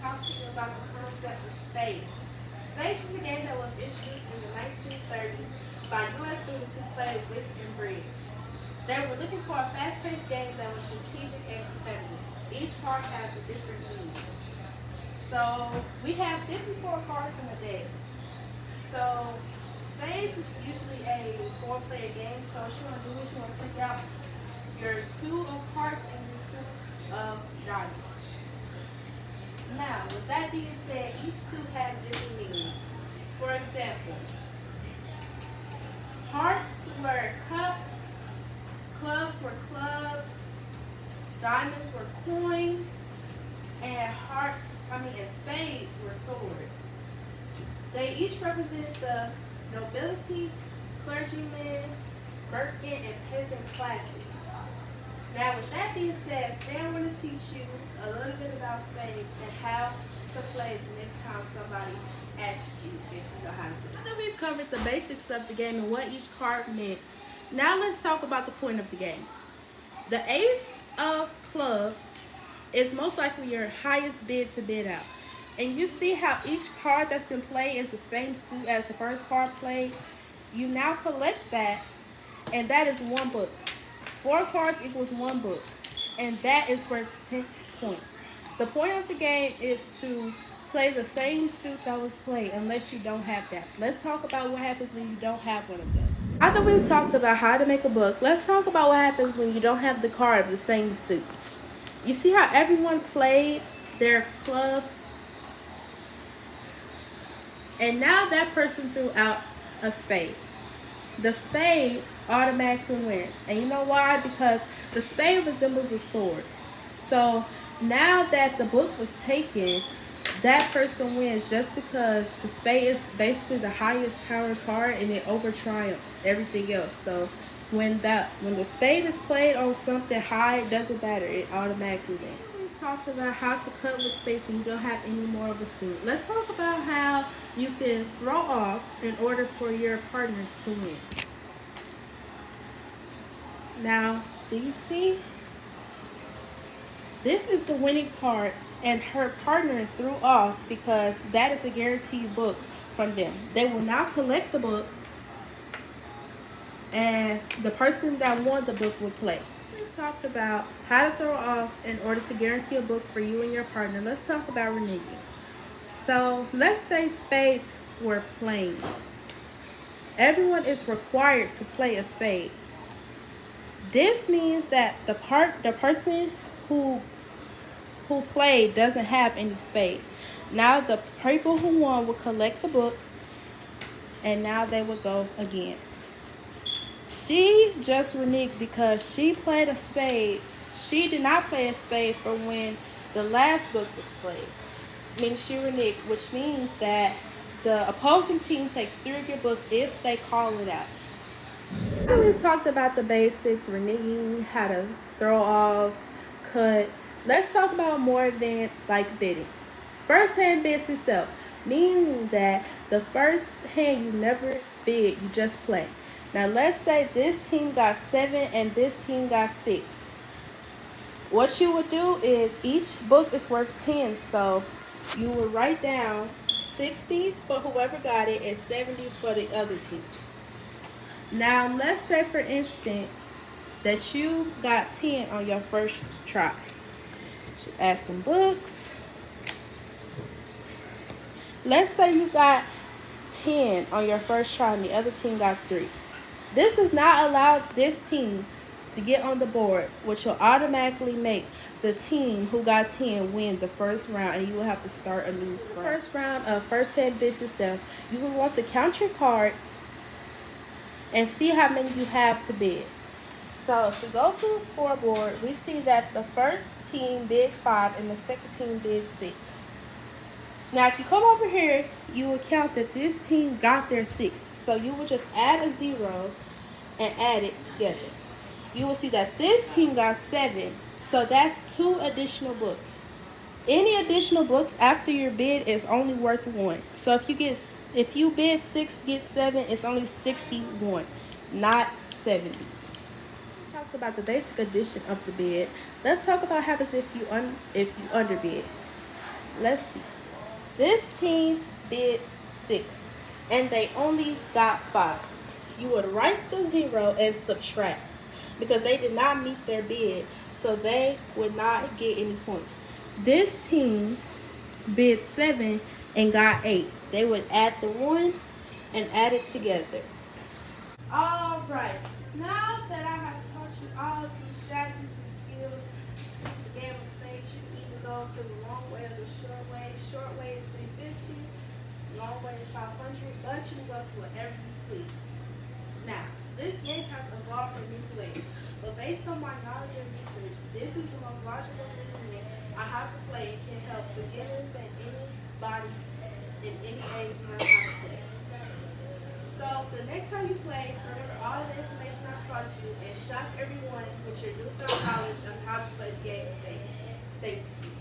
talk to you about the concept of spades. Spades is a game that was introduced in the 1930s by U.S. students who played whist and bridge. They were looking for a fast-paced game that was strategic and competitive. Each card has a different meaning. So we have 54 cards in the deck. So spades is usually a four-player game. So what you want to do is you want to take out your two of hearts and your two of diamonds. Now, with that being said, each suit has different meaning. For example, hearts were cups, clubs were clubs, diamonds were coins, and and spades were swords. They each represented the nobility, clergymen, merchant, and peasant classes. Now, with that being said, today I'm going to teach you a little bit about spades and how to play the next time somebody asks you if you know how to play. So we've covered the basics of the game and what each card meant. Now let's talk about the point of the game. The ace of clubs is most likely your highest bid to bid out. And you see how each card that's been played is the same suit as the first card played. You now collect that, and that is one book. 4 cards equals 1 book, and that is worth 10 points. The point of the game is to play the same suit that was played unless you don't have that. Let's talk about what happens when you don't have one of those. After we've talked about how to make a book, let's talk about what happens when you don't have the card of the same suits. You see how everyone played their clubs? And now that person threw out a spade. The spade automatically wins. And you know why? Because the spade resembles a sword. So now that the book was taken, that person wins just because the spade is basically the highest powered card and it over triumphs everything else. So when the spade is played on something high, it doesn't matter. It automatically wins. We talked about how to cut with space when you don't have any more of a suit. Let's talk about how you can throw off in order for your partners to win. Now, do you see? This is the winning card, and her partner threw off because that is a guaranteed book from them. They will now collect the book, and the person that won the book will play. We talked about how to throw off in order to guarantee a book for you and your partner. Let's talk about reneging. So let's say spades were playing. Everyone is required to play a spade. This means that the person who played doesn't have any spades. Now the people who won will collect the books, and now they will go again. She just reneged because she played a spade. She did not play a spade for when the last book was played. Meaning she reneged, which means that the opposing team takes 3 of your books if they call it out. We've talked about the basics, reneging, how to throw off, cut. Let's talk about more advanced like bidding. First hand bids itself, meaning that the first hand you never bid, you just play. Now let's say this team got 7 and this team got 6. What you would do is each book is worth 10, so you would write down 60 for whoever got it and 70 for the other team. Now let's say for instance that you got 10 on your first try. So add some books. Let's say you got 10 on your first try and the other team got 3. This does not allow this team to get on the board, which will automatically make the team who got 10 win the first round, and you will have to start a new round. First round of first hand bids itself, you will want to count your cards and see how many you have to bid. So if we go to the scoreboard, we see that the first team bid 5 and the second team bid 6. Now if you come over here, you will count that this team got their 6. So you will just add a 0 and add it together. You will see that this team got 7. So that's 2 additional books. Any additional books after your bid is only worth 1. So if you bid 6, get 7, it's only 61, not 70. We talked about the basic addition of the bid. Let's talk about what happens if you underbid. Let's see. This team bid 6 and they only got 5. You would write the 0 and subtract because they did not meet their bid, so they would not get any points. This team bid 7 and got 8. They would add the 1 and add it together. All right. Now that I have taught you all of these strategies and skills to the game of spades, you can either go to the long way or the short way. Short way is 350, long way is 500, but you can go to whatever you please. Now, this game has evolved in new ways, but based on my knowledge and research, this is the most logical reasoning on how to play and can help beginners and anybody in any age learn how to play. So the next time you play, remember all the information I taught you and shock everyone with your newfound knowledge on how to play the game of spades. Thank you.